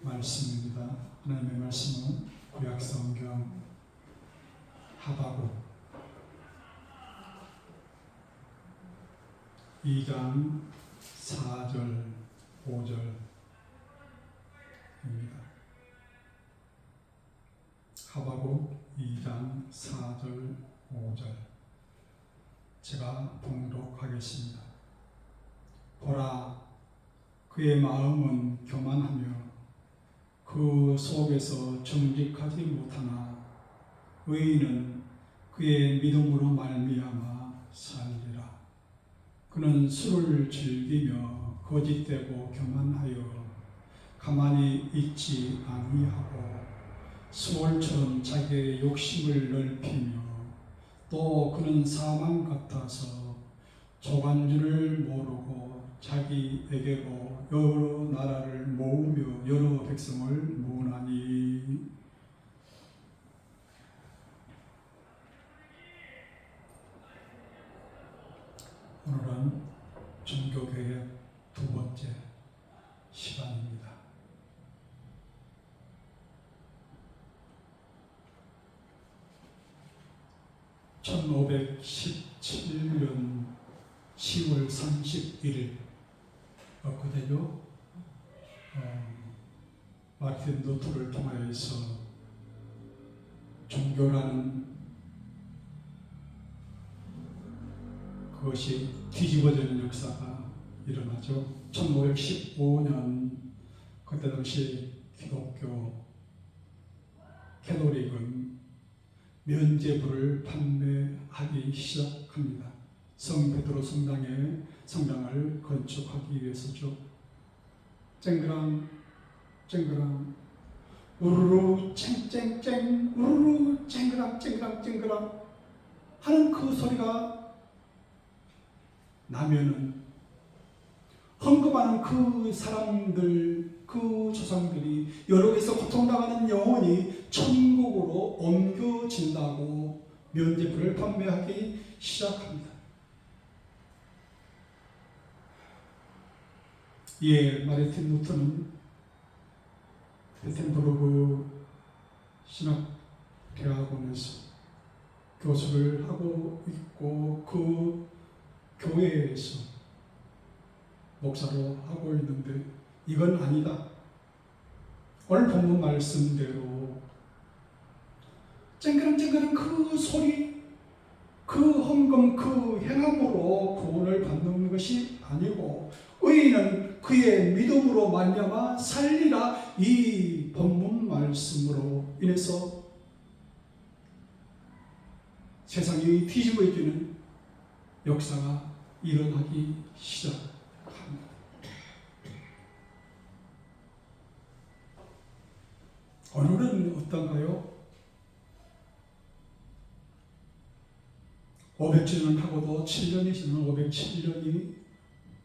말씀입니다. 하나님의 말씀은 구약성경 하박국 2장 4절 5절입니다. 하박국 2장 4절 5절 제가 봉독하겠습니다. 보라, 그의 마음은 교만하며 그 속에서 정직하지 못하나 의인은 그의 믿음으로 말미암아 살리라. 그는 술을 즐기며 거짓되고 교만하여 가만히 있지 아니하고 수월처럼 자기의 욕심을 넓히며 또 그는 사망 같아서 조간주를 모르고 자기에게로 여러 나라를 모으며 여러 백성을 모으나니. 오늘은 종교개혁 두 번째 시간입니다. (1517년 10월 31일) 그대로 마르틴 루터를 통하여서 종교라는 그것이 뒤집어지는 역사가 일어나죠. 1515년 그때 당시 기독교 캐톨릭은 면죄부를 판매하기 시작합니다. 성 베드로 성당을 건축하기 위해서죠. 쨍그랑 쨍그랑 우르르 쨍쨍쨍 우르르 쨍그랑 쨍그랑 쨍그랑 하는 그 소리가 나면은 헌금하는 그 사람들, 그 조상들이 여러 개서 고통당하는 영혼이 천국으로 옮겨진다고 면죄부를 판매하기 시작합니다. 예, 마르틴 루터는 베텐부르크 신학대학원에서 교수를 하고 있고 그 교회에서 목사로 하고 있는데 이건 아니다. 오늘 본문 말씀대로 쨍그랑쨍그랑 그 소리, 그 헌금, 그 행함으로 구원을 받는 것이 아니고 의인은 그의 믿음으로 말미암아 살리라. 이 본문 말씀으로 인해서 세상이 뒤집어지는 역사가 일어나기 시작합니다. 오늘은 어떤가요? 500주년 하고도 7년이 지난 507년이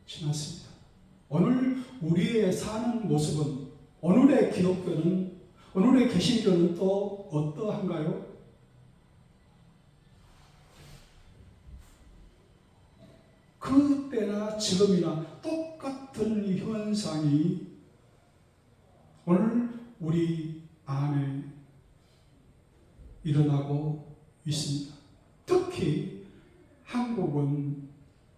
지났습니다. 오늘 우리의 사는 모습은, 오늘의 기독교는, 오늘의 개신교는 또 어떠한가요? 그때나 지금이나 똑같은 현상이 오늘 우리 안에 일어나고 있습니다. 특히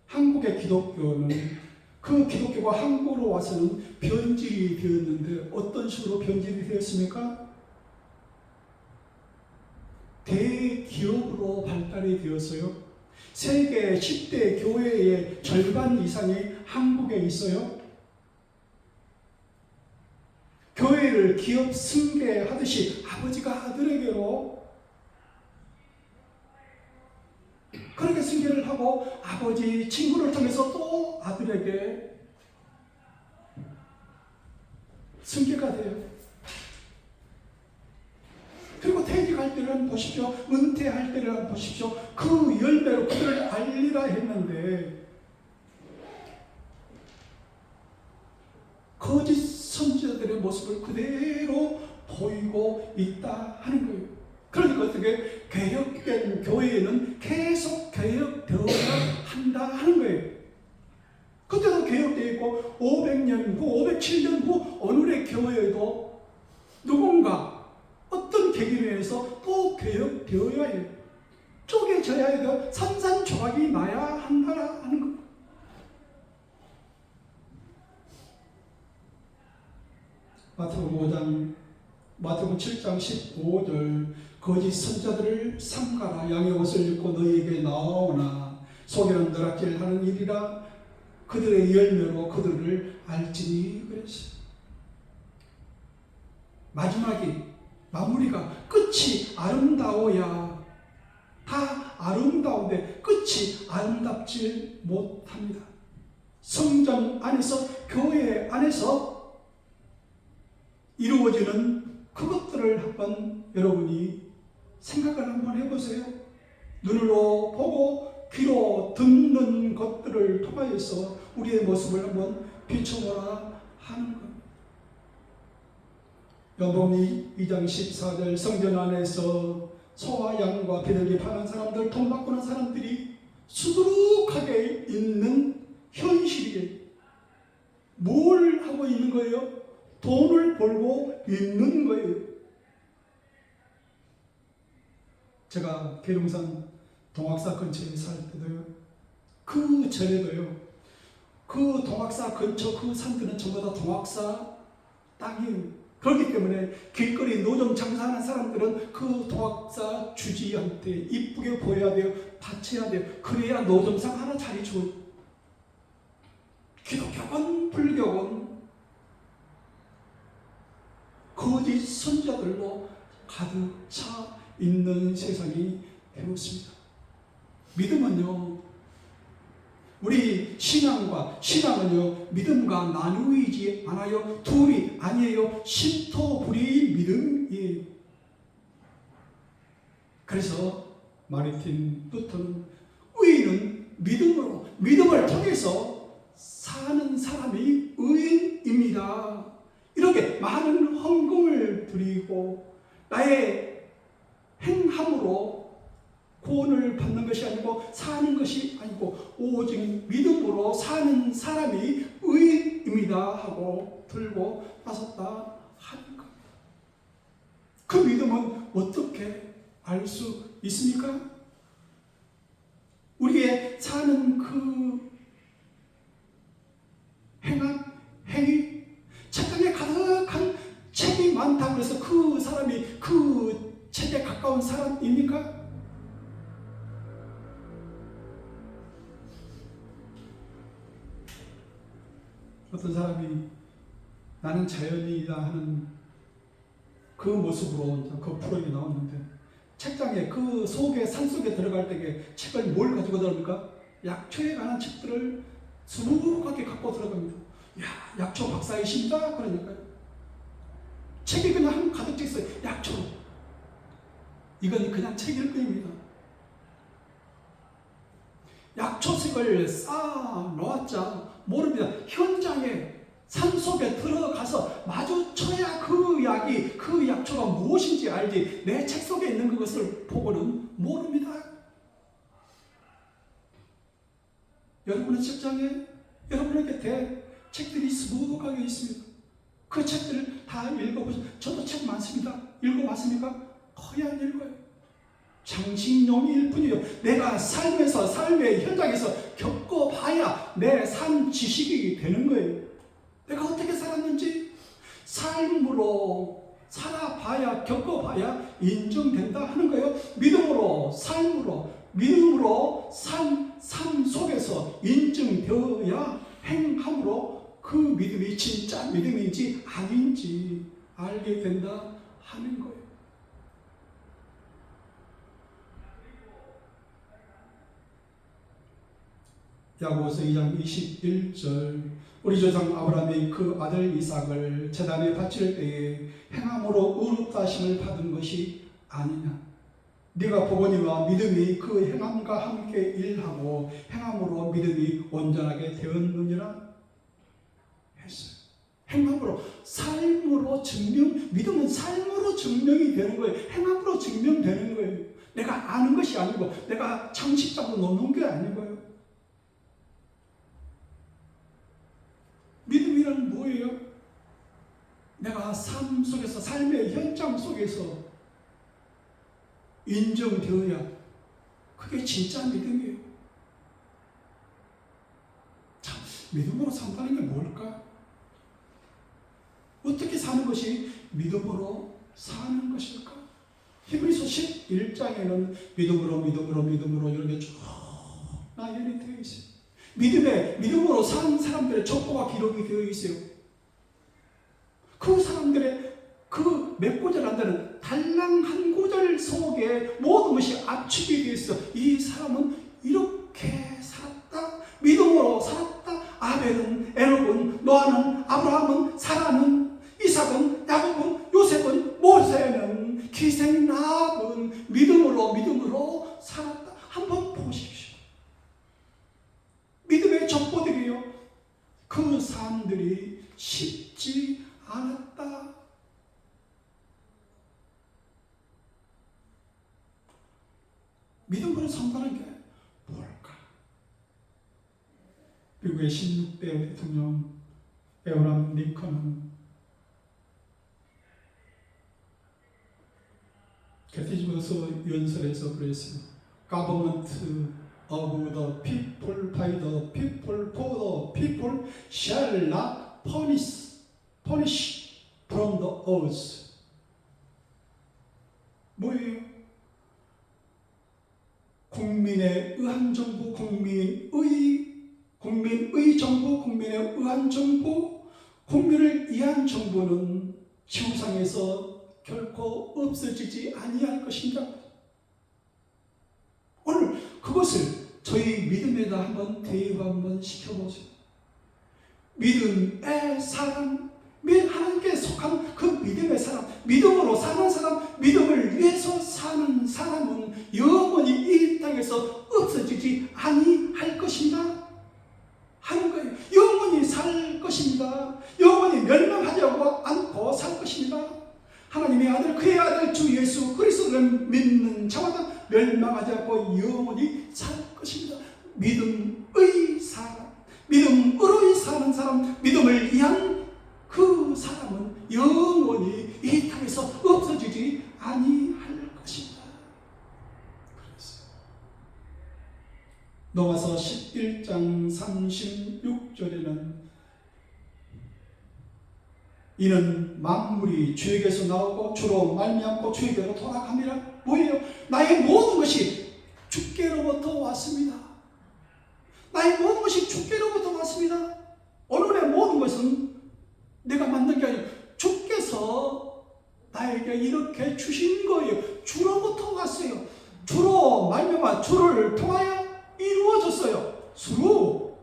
한국의 기독교는 그 기독교가 한국으로 와서는 변질이 되었는데 어떤 식으로 변질이 되었습니까? 대기업으로 발달이 되었어요. 세계 10대 교회의 절반 이상이 한국에 있어요. 교회를 기업 승계하듯이 아버지가 아들에게로 그렇게 승계를 하고 아버지 친구를 통해서 또 아들에게 승계가 돼요. 그리고 퇴직할 때를 보십시오. 은퇴할 때를 보십시오. 그 열매로 그들을 알리라 했는데 거짓 선지자들의 모습을 그대로 보이고 있다 하는 거예요. 그러니까 어떻게 개혁된 교회에는 계속 개혁되어야 한다 하는 거예요. 그때도 개혁되어 있고 500년 후, 507년 후 오늘의 교회에도 때도 누군가 어떤 계기로 해서 또 개혁되어야 해요. 쪼개져야 해요. 산산조각이 나야 한다 하는 것. 마태복음 7장 15절 거짓 선자들을 삼가라. 양의 옷을 입고 너희에게 나오나 속에는 누락질하는 일이라. 그들의 열매로 그들을 알지니 그랬어요. 마무리가 끝이 아름다워야 다 아름다운데 끝이 아름답지 못합니다. 성전 안에서 교회 안에서 이루어지는 그것들을 한번 여러분이 생각을 한번 해보세요. 눈으로 보고 귀로 듣는 것들을 통하여서 우리의 모습을 한번 비춰보라 하는 것. 요한복음 2장 14절 성전 안에서 소와 양과 비둘기 파는 사람들, 돈 바꾸는 사람들이 수두룩하게 있는 현실이에요. 뭘 하고 있는 거예요? 돈을 벌고 있는 거예요. 제가 계룡산 동학사 근처에 살 때도요, 그 전에도요, 그 동학사 근처 그 산들은 전부 다 동학사 땅이에요. 그렇기 때문에 길거리 노점 장사하는 사람들은 그 동학사 주지한테 이쁘게 보여야 돼요. 바쳐야 돼요. 그래야 노점상 하나 자리 줘요. 기독교건 불교건 거짓 선자들로 가득 차 있는 세상이 되었습니다. 믿음은요, 우리 신앙은요, 믿음과 나누이지 않아요. 둘이 아니에요. 신토불이 믿음이에요. 그래서 마르틴 루터는 의인은 믿음을 통해서 사는 사람이 의인입니다. 이렇게 많은 헌금을 드리고 나의 행함으로 구원을 받는 것이 아니고 사는 것이 아니고 오직 믿음으로 사는 사람이 의인입니다 하고 들고 나섰다 하는 겁니다. 그 믿음은 어떻게 알 수 있습니까? 우리의 사는 그 행위, 책장에 가득한 책이 많다고 해서 그 사람이 그 책에 가까운 사람입니까? 어떤 사람이 나는 자연이다 하는 그 모습으로 그 프로그램이 나왔는데, 책장에 그 산속에 들어갈 때에 책을 뭘 가지고 들어갑니까? 약초에 관한 책들을 수북하게 갖고 들어갑니다. 야, 약초 박사이십니다? 그러니까요. 책이 그냥 가득 차 있어요. 약초. 이건 그냥 책일 뿐입니다. 약초색을 쌓아 놓았자 모릅니다. 현장에 산속에 들어가서 마주쳐야 그 약이, 그 약초가 무엇인지 알지, 내 책 속에 있는 그것을 보고는 모릅니다. 여러분의 책장에, 여러분의 곁에 책들이 수북하게 있습니다. 그 책들을 다 읽어보세요. 저도 책 많습니다. 읽어봤습니까? 거의 안 읽어요. 장식용일 뿐이에요. 내가 삶의 현장에서 겪어봐야 내 삶 지식이 되는 거예요. 내가 어떻게 살았는지 삶으로 살아봐야, 겪어봐야 인정된다 하는 거예요. 믿음으로 삶 속에서 인정되어야 행함으로 그 믿음이 진짜 믿음인지 아닌지 알게 된다 하는 거예요. 야고보서 2장 21절 우리 조상 아브라함이 그 아들 이삭을 제단에 바칠 때에 행함으로 의롭다 하심을 받은 것이 아니냐. 네가 보거니와 믿음이 그 행함과 함께 일하고 행함으로 믿음이 온전하게 되었느니라 했어요. 행함으로, 삶으로 믿음은 삶으로 증명이 되는 거예요. 행함으로 증명되는 거예요. 내가 아는 것이 아니고 내가 장식자고 놓는 게 아니고요. 믿음이란 뭐예요? 내가 삶 속에서, 삶의 현장 속에서 인정되어야 그게 진짜 믿음이에요. 참, 믿음으로 산다는 게 뭘까? 어떻게 사는 것이 믿음으로 사는 것일까? 히브리서 11장에는 믿음으로 이렇게 쭉 나열이 되어 있어요. 믿음으로 사는 사람들의 족보가 기록이 되어 있어요. 그 사람들의 그 몇 구절 안 되는 달랑 한 구절 속에 모든 것이 압축이 되어 있어. 이 사람은 이렇게 살았다. 믿음으로 살았다. 아벨은, 에녹은, 노아는, 아브라함은, 사라는, 이삭은, 야곱은, 요셉은, 모세는, 기생 라합은 믿음으로 살았다. 한번 보십시오. 믿음의 족보들이요. 그 사람들이 쉽지 않았다. 믿음으로 산다는 게 뭘까? 미국의 16대 대통령 에브라함 링컨은 게티즈버스 연설에서 그랬어요. Government of the people, by the people, for the people, shall not punish from the earth. 뭐예요? 국민의 의한 정부, 국민의 정부, 국민의 의한 정부, 국민을 위한 정부는 지구상에서 결코 없어지지 아니할 것입니다. 오늘 그것을 저희 믿음에다 한번 대입 한번 시켜보세요. 믿음의 사람, 하나님께 속한 그 믿음의 사람, 믿음으로 사는 사람, 믿음을 위해서 사는 사람은 영원히 이 땅에서 없어지지 아니할 것입니다 하는 거예요. 영원히 살 것입니다. 영원히 멸망하지 않고 살 것입니다. 하나님의 아들, 그의 아들 주 예수 그리스도를 믿는 자마다 멸망하지 않고 영원히 살 것입니다. 믿음의 사람, 믿음으로 사는 사람, 믿음을 위한 그 사람은 영원히 이 땅에서 없어지지 아니할 것입니다. 로마서 11장 36절에는 이는 만물이 주에게서 나오고 주로 말미암고 주에게로 돌아갑니다. 뭐예요? 나의 모든 것이 주께로부터 왔습니다. 나의 모든 것이 주께로부터 왔습니다. 오늘의 모든 것은 내가 만든 게 아니고 주께서 나에게 이렇게 주신 거예요. 주로부터 왔어요. 주로 말미암아 주를 통하여 이루어졌어요. 주로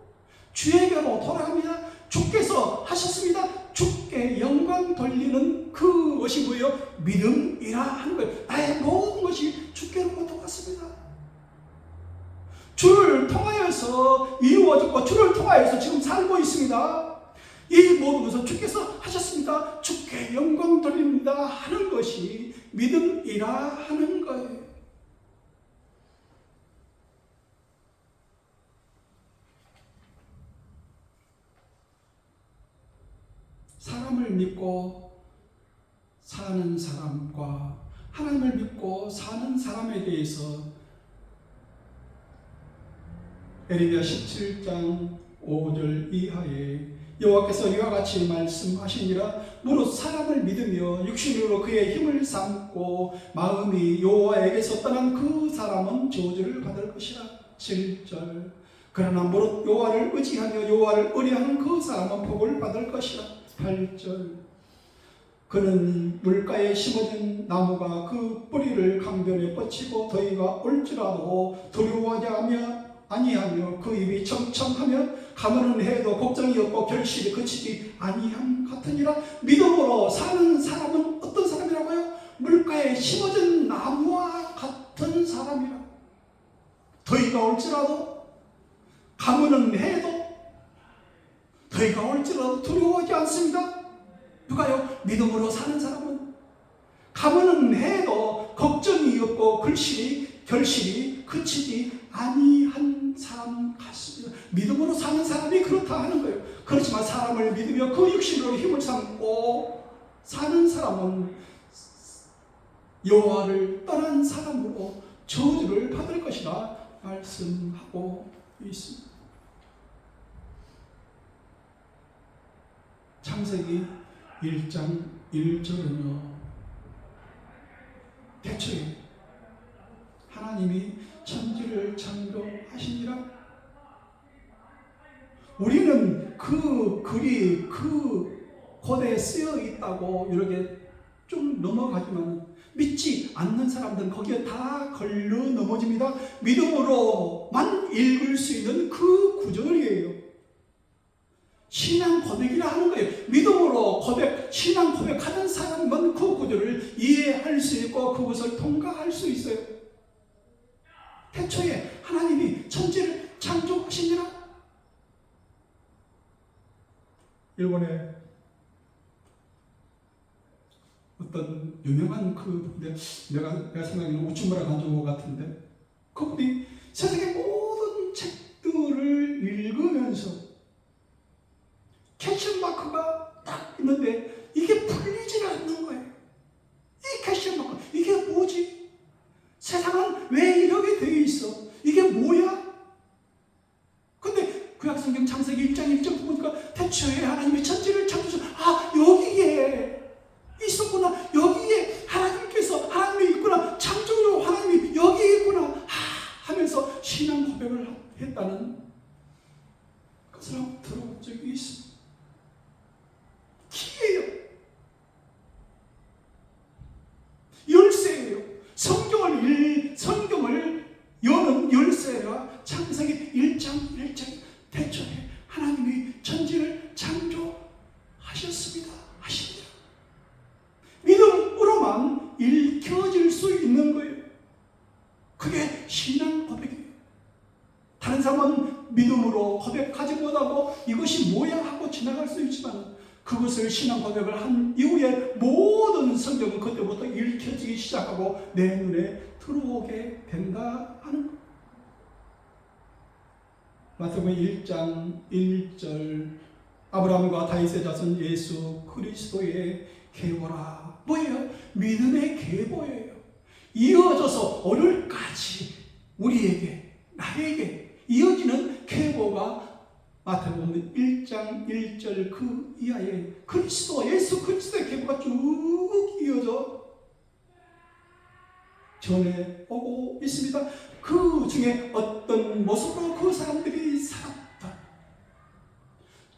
주에게로 돌아갑니다. 주께서 하셨습니다. 주께 영광 돌리는 그것이 뭐예요? 믿음이라 하는 거예요. 나의 모든 것이 주께로부터 왔습니다. 주를 통하여서 이루어졌고 주를 통하여서 지금 살고 있습니다. 이 모든 것은 주께서 하셨습니다. 주께 영광 돌립니다 하는 것이 믿음이라 하는 거예요. 사람을 믿고 사는 사람과 하나님을 믿고 사는 사람에 대해서 에레미야 17장 5절 이하에 여호와께서 이와 같이 말씀하시니라. 무릇 사람을 믿으며 육신으로 그의 힘을 삼고 마음이 여호와에게서 떠난 그 사람은 저주를 받을 것이라. 7절 그러나 무릇 여호와를 의지하며 여호와를 의뢰하는 그 사람은 복을 받을 것이라. 8절 그는 물가에 심어진 나무가 그 뿌리를 강변에 뻗치고 더위가 올지라도 두려워하지 아니하며 그 입이 청청하며 가무는 해도 걱정이 없고 결실이 그치지 아니함 같으니라. 믿음으로 사는 사람은 어떤 사람이라고요? 물가에 심어진 나무와 같은 사람이라. 더위가 올지라도 가무는 해도 더위가 올지라도 두려워하지 않습니다. 누가요? 믿음으로 사는 사람은 가무는 해도 걱정이 없고 결실이 그치지 아니한 사람 같습니다. 믿음으로 사는 사람이 그렇다 하는 거예요. 그렇지만 사람을 믿으며 그 육신으로 힘을 삼고 사는 사람은 여호와를 떠난 사람으로 저주를 받을 것이라 말씀하고 있습니다. 창세기 1장 1절은요, 태초에 하나님이 천지를 창조하시니라. 우리는 그 글이 그 고대에 쓰여 있다고 이렇게 좀 넘어가지만 믿지 않는 사람들은 거기에 다 걸려 넘어집니다. 믿음으로만 읽을 수 있는 그 구절이에요. 신앙 고백이라 하는 거예요. 믿음으로 신앙 고백하는 사람은 그 구절을 이해할 수 있고 그것을 통과할 수 있어요. 태초에 하나님이 천지를 창조하시니라. 일본에 어떤 유명한 그분인데 내가 생각하는 우츠무라 간조고 같은데, 그분이 세상의 모든 책들을 읽으면서 캐치 마크가 딱 있는데 이게 풀리질 않는 거예요. 이 캐치 마크, 이게 뭐지? 세상은 왜 이렇게 되어 있어? 이게 뭐야? 근데 구약성경 창세기 1장 1절 보니까 태초에 하나님이 천지를 창조하셔서 여기에 있었구나. 여기에 하나님이 있구나. 창조주 하나님이 여기 있구나 하면서 신앙 고백을 했다는 것을 한번 들어본 적이 있습니다. 키예요. 열쇠예요. 성경을 여는 열쇠가 창세기 1장 1절 태초에 하나님이 천지를 창조하셨습니다. 하십니다. 믿음으로만 읽혀질 수 있는 거예요. 그게 신앙 고백이에요. 다른 사람은 믿음으로 고백하지 못하고 이것이 뭐야 하고 지나갈 수 있지만, 그것을 신앙 고백을 한 이후에 모든 성경은 그때부터 읽혀지기 시작하고 내 눈에 들어오게 된다 하는 것. 마태복음 1장 1절 아브라함과 다윗의 자손 예수 그리스도의 계보라. 뭐예요? 믿음의 계보예요. 이어져서 오늘까지 우리에게, 나에게 이어지는 계보가 마태복음 1장 1절 그 이하에 그리스도, 예수 그리스도의 계보가 쭉 이어져 전해 오고 있습니다. 그 중에 어떤 모습으로 그 사람들이 살았다.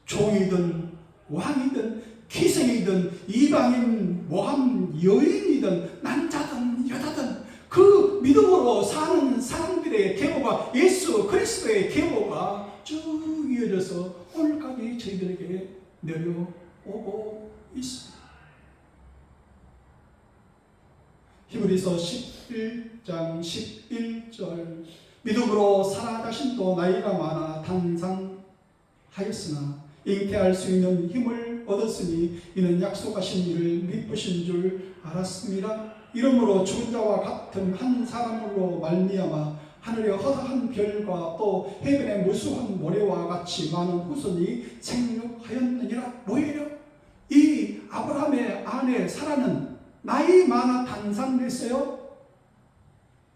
종이든 왕이든 기생이든 이방인 모함 여인이든 남자든 여자든 그 믿음으로 사는 사람들의 계보가, 예수 그리스도의 계보가 쭉 이어져서 오늘까지 저희들에게 내려오고 있습니다. 히브리서 11장 11절 믿음으로 사라 자신도 나이가 많아 단상하였으나 잉태할 수 있는 힘을 얻었으니 이는 약속하신 이를 미쁘신 줄 알았습니다. 이러므로 죽은 자와 같은 한 사람으로 말미암아 하늘의 허다한 별과 또 해변의 무수한 모래와 같이 많은 후손이 생육하였느니라. 뭐예요? 이 아브라함의 아내 사라는 나이 많아 단상됐어요.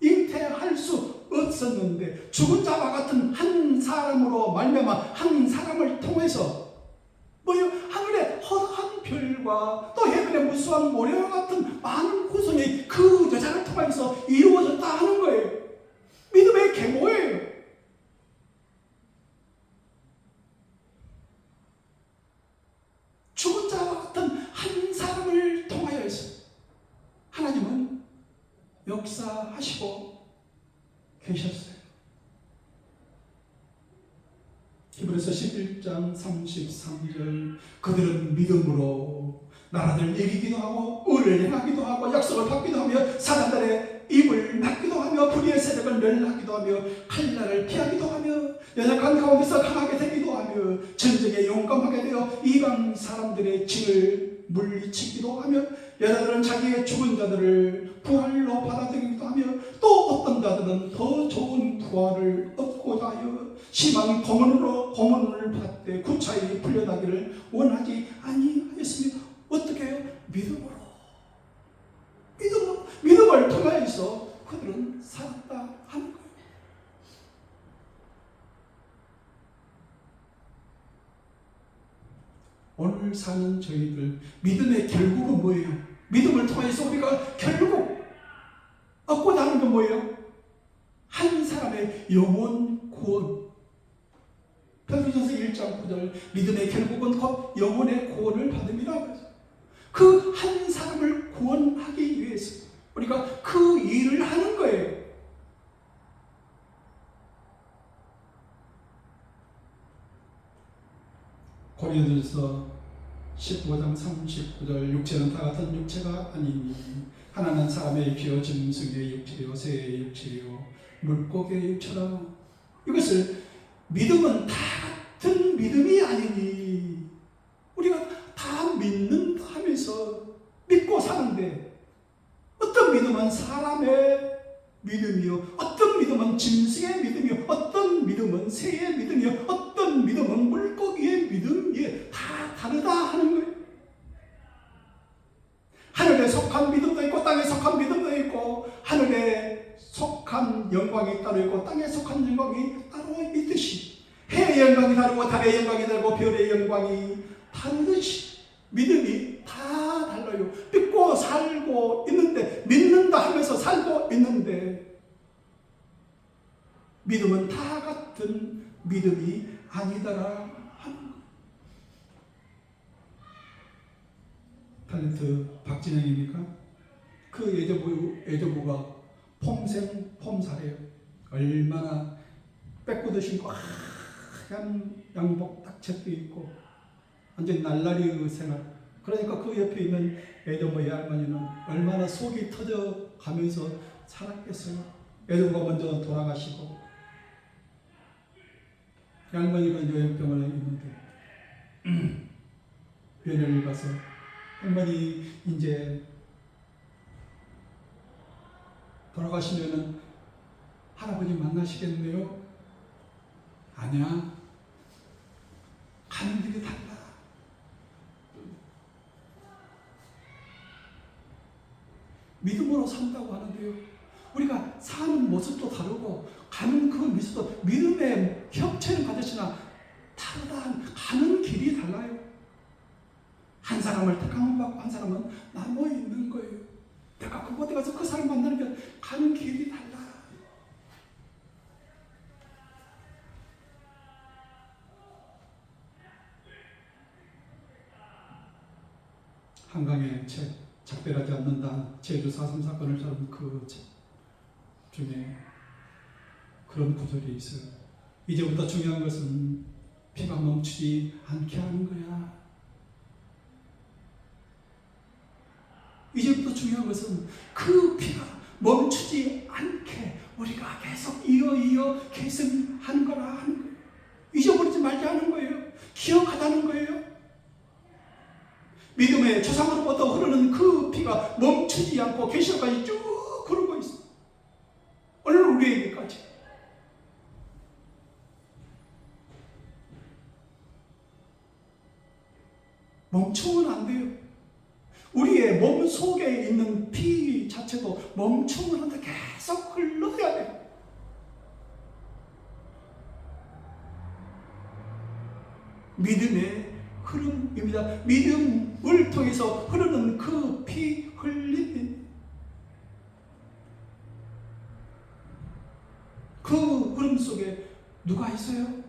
잉태할 수 없었는데 죽은 자와 같은 한 사람으로 말미암아 한 사람을 통해서 뭐예요? 하늘의 허다한 별과 또 해변의 무수한 모래와 같은 많은 후손이 그 여자를 통해서 이루어졌다 하는 거예요. 믿음의 계보예요. 죽은 자와 같은 한 사람을 통하여서 하나님은 역사하시고 계셨어요. 히브리서 11장 33절 그들은 믿음으로 나라를 이기기도 하고 의를 행하기도 하고 약속을 받기도 하며 사단들의 입을 막기도 하며 불의의 세력을 멸하기도 하며 칼날을 피하기도 하며 연약한 가운데서 강하게 되기도 하며 전쟁에 용감하게 되어 이방 사람들의 진을 물리치기도 하며 여자들은 자기의 죽은 자들을 부활로 받아들이기도 하며 또 어떤 자들은 더 좋은 부활을 얻고자 하여 심한 고문을 받되 구차히 풀려나기를 원하지 아니하였습니다. 어떻게 해요? 믿음을 통하여서 그들은 살았다 하는 거예요. 오늘 사는 저희들 믿음의 결국은 뭐예요? 믿음을 통해서 우리가 결국 얻고자 하는 건 뭐예요? 한 사람의 영혼 구원. 베드로전서 1장 9절 믿음의 결국은 곧 영혼의 구원을 받음이라고 해서 그 한 사람을 구원하기 위해서 우리가 그 일을 하는 거예요. 고린도전서 15장 39절 육체는 다 같은 육체가 아니니 하나는 사람의 피요 짐승의 육체요 새의 육체요 물고기의 육체라. 이것을 믿음은 다 같은 믿음이 아니니 우리가 다 믿는다 하면서 믿고 사는데 어떤 믿음은 사람의 믿음이요 어떤 믿음은 짐승의 믿음이요 어떤 믿음은 새의 믿음이요 어떤 믿음은 물고기의 믿음이 다 다르다 하는 거예요. 하늘에 속한 믿음도 있고 땅에 속한 믿음도 있고 하늘에 속한 영광이 따로 있고 땅에 속한 영광이 따로 있듯이 해의 영광이 다르고 달의 영광이 다르고 별의 영광이 다르듯이 믿음이 다 달라요. 믿고 살고 있는데 믿는다 하면서 살고 있는데 믿음은 다 같은 믿음이 아니더라 하는 거예요. 탤런트 박진영입니까? 그 예조부가 폼생폼사래요. 얼마나 빼꾸도 신고 하얀 양복 딱 제껴 입고 완전히 날라리 생활. 그러니까 그 옆에 있는 예조부의 할머니는 얼마나 속이 터져 가면서 살았겠어요. 예조부가 먼저 돌아가시고 할머니가 요양병원에 있는데 병원을 가서 할머니 이제 돌아가시면은 할아버지 만나시겠네요? 아니야. 가는 길이 달라. 믿음으로 산다고 하는데요. 우리가 사는 모습도 다르고 가는 그 모습도 믿음의 협체는 같으시나 다르다. 가는 길이 달라요. 한 사람을 택함을 받고 한 사람은 남아 있는 거예요. 내가 그곳에 가서 그 사람 만나는 게 가는 길이 달라. 한강의 책 작별하지 않는다 제주 4.3 사건을 다룬 그 책 중에 그런 구절이 있어요. 이제부터 중요한 것은 피가 멈추지 않게 하는 거야. 이제부터 중요한 것은 그 피가 멈추지 않게 우리가 계속 이어 계승하는 거라 하는 거예요. 잊어버리지 말게 하는 거예요. 기억하자는 거예요. 믿음의 조상으로부터 흐르는 그 피가 멈추지 않고 계시록까지 쭉 흐르고 있어. 오늘 우리에게까지. 멈추면 안 돼요. 우리의 몸 속에 있는 피 자체도 멈추면 안 돼. 계속 흘러야 돼요. 믿음의 흐름입니다. 믿음을 통해서 흐르는 그 피 흘림. 그 흐름 속에 누가 있어요?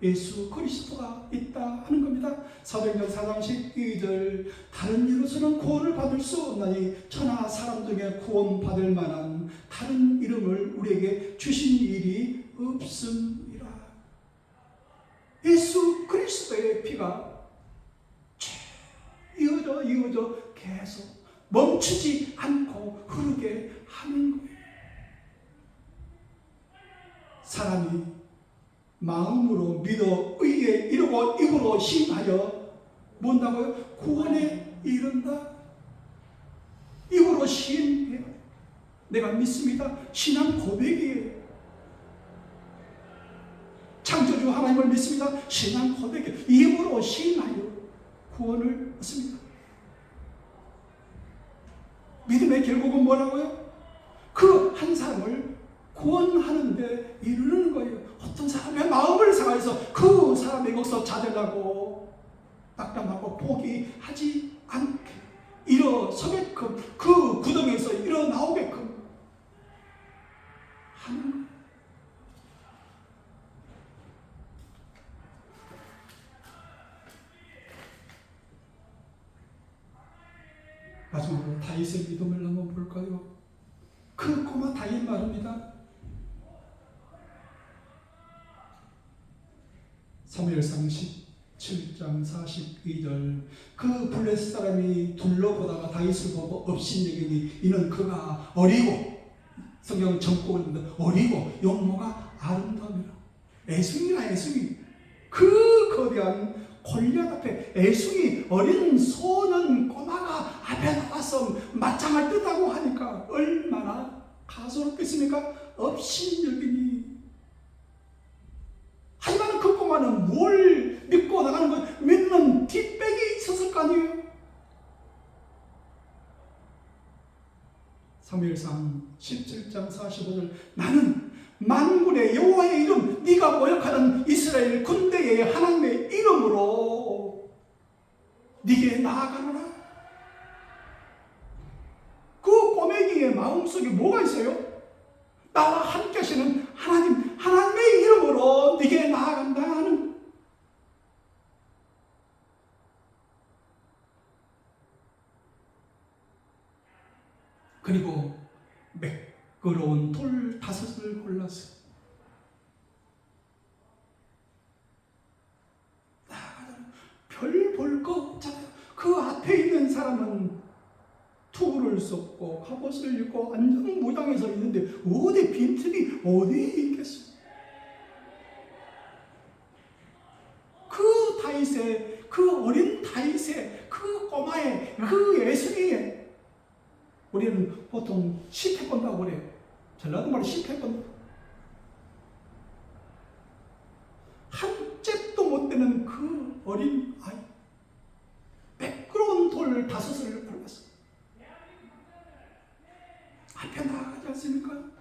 예수 그리스도가 있다 하는 겁니다. 사도행전 4장 12절 다른 이로서는 구원을 받을 수 없나니 천하 사람 중에 구원받을 만한 다른 이름을 우리에게 주신 일이 없음이라. 예수 그리스도의 피가 이어져 계속 멈추지 않고 흐르게 하는 거예요. 사람이 마음으로 믿어 의에 이르고 입으로 시인하여 뭔다고요? 구원에 이른다. 입으로 시인해요. 내가 믿습니다. 신앙 고백이에요. 창조주 하나님을 믿습니다. 신앙 고백이에요. 입으로 시인하여 구원을 얻습니다. 믿음의 결국은 뭐라고요? 그 한 사람을 구원하는데 이르는 거예요. 어떤 사람의 마음을 상해서 그 사람의 것서 찾으려고 낙담하고 포기하지 않게 일어서게끔, 그 구덩이에서 일어나오게끔 하는 거예요. 마지막으로 다윗의 믿음을 한번 볼까요? 그 꼬마 다윗 말입니다. 사무엘상 17장 42절 그 블레셋 사람이 둘러보다가 다윗을 보고 업신여기니 이는 그가 어리고, 성경은 정복을 어리고 용모가 아름다움이라. 애숭이라 애숭이. 그 거대한 골리앗 앞에 애숭이 어린 소년 꼬마가 앞에 나와서 맞짱을 뜨다고 하니까 얼마나 가소롭겠습니까? 업신여기니. 하지만 그 꼬마는 뭘 믿고 나가는 거, 믿는 뒷백이 있었을 거 아니에요. 사무엘상 17장 45절 나는 만군의 여호와의 이름, 네가 모욕하는 이스라엘 군대의 하나님의 이름으로 네게 나아가노라. 그 꼬맹이의 마음속에 뭐가 있어요? 나와 함께 하시는 하나님, 하나님의 이름으로 네게 나아간다 하는. 그리고 매끄러운 돌 5을 골라서 별 볼 거 없잖아요. 그 앞에 있는 사람은 투구를 썼고 갑옷을 입고 안전무장에 서 있는데 어디 빈틈이 어디 있겠어요? 그 다윗의, 그 어린 다윗의, 그 꼬마의, 그 예수기에 우리는 보통 10회 본다고 그래요. 전라도 말로 10회 본다. 한 잽도 못 되는 그 어린 아이, 매끄러운 돌 5을 골랐어. 앞에 나아가지 않습니까?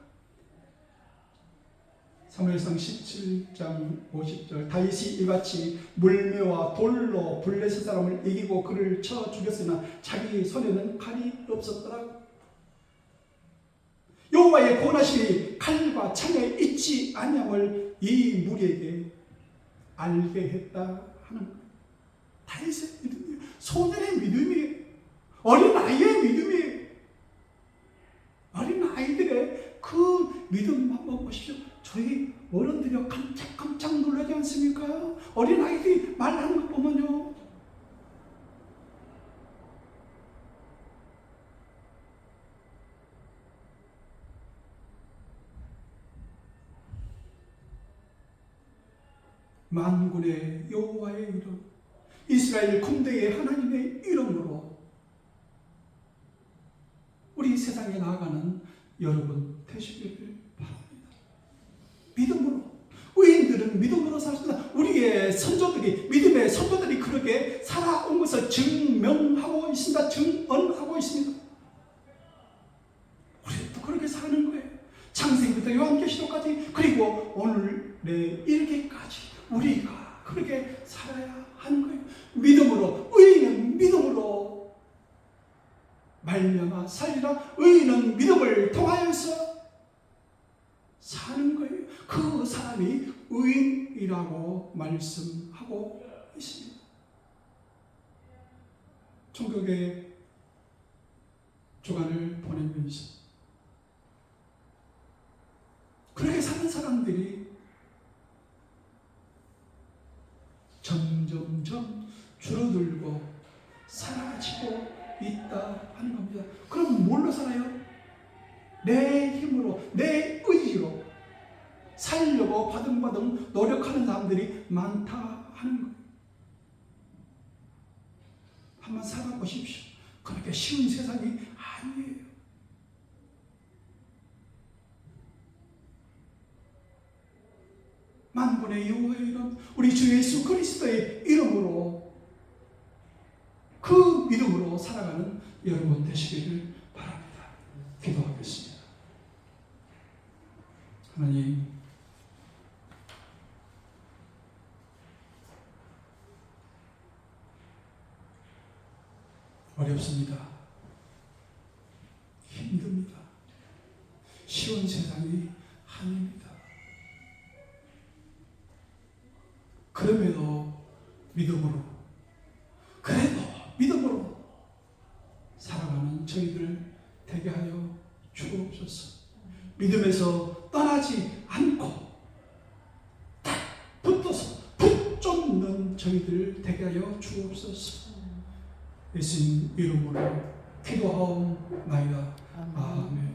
사무엘상 17장 50절 다윗이 이같이 물매와 돌로 블레셋 사람을 이기고 그를 쳐 죽였으나 자기 손에는 칼이 없었더라. 여호와의 구원하심이 칼과 창에 있지 아니함을 이 무리에게 알게 했다 하는 거예요. 다윗의 믿음이에요. 소년의 믿음이에요. 어린 아이의 믿음이에요. 어린 아이들의 그 믿음 한번 보십시오. 저희 어른들이 깜짝깜짝 놀라지 않습니까? 어린 아이들이 말하는 것 보면요. 만군의 여호와의 이름, 이스라엘 군대의 하나님의 이름으로 우리 세상에 나아가는 여러분 되시기를 바랍니다. 믿음으로, 의인들은 믿음으로 살았습니다. 우리의 선조들이, 믿음의 선조들이 그렇게 살아온 것을 증명하고 있습니다. 증언하고 있습니다. 우리도 그렇게 사는 거예요. 창세기부터 요한계시록까지, 그리고 오늘의 일기까지 우리가 그렇게 살아야 하는 거예요. 믿음으로, 의인은 믿음으로 말미암아 살리라. 의인은 믿음을 통하여서 사는 거예요. 그 사람이 의인이라고 말씀하고 있습니다. 천국의 주간을 보내면서 그렇게 사는 사람들이 점점점 줄어들고 사라지고 있다 하는 겁니다. 그럼 뭘로 살아요? 내 힘으로, 내 의지로 살려고 바등바등 노력하는 사람들이 많다 하는 거예요. 한번 살아보십시오. 그렇게 쉬운 세상이 아니에요. 만군의 여호와의 이름, 우리 주 예수 그리스도의 이름으로 그 믿음으로 살아가는 여러분 되시기를 바랍니다. 기도하겠습니다. 하나님, 어렵습니다. 힘듭니다. 쉬운 세상이 아닙니다. 그럼에도 믿음으로, 그래도 믿음으로 살아가는 저희들 되게 하여 주옵소서. 믿음에서 떠나지 않고 딱 붙어서 붙잡는 저희들 되게 하여 주옵소서. 예수님 이름으로 기도하옵나이다. 아멘.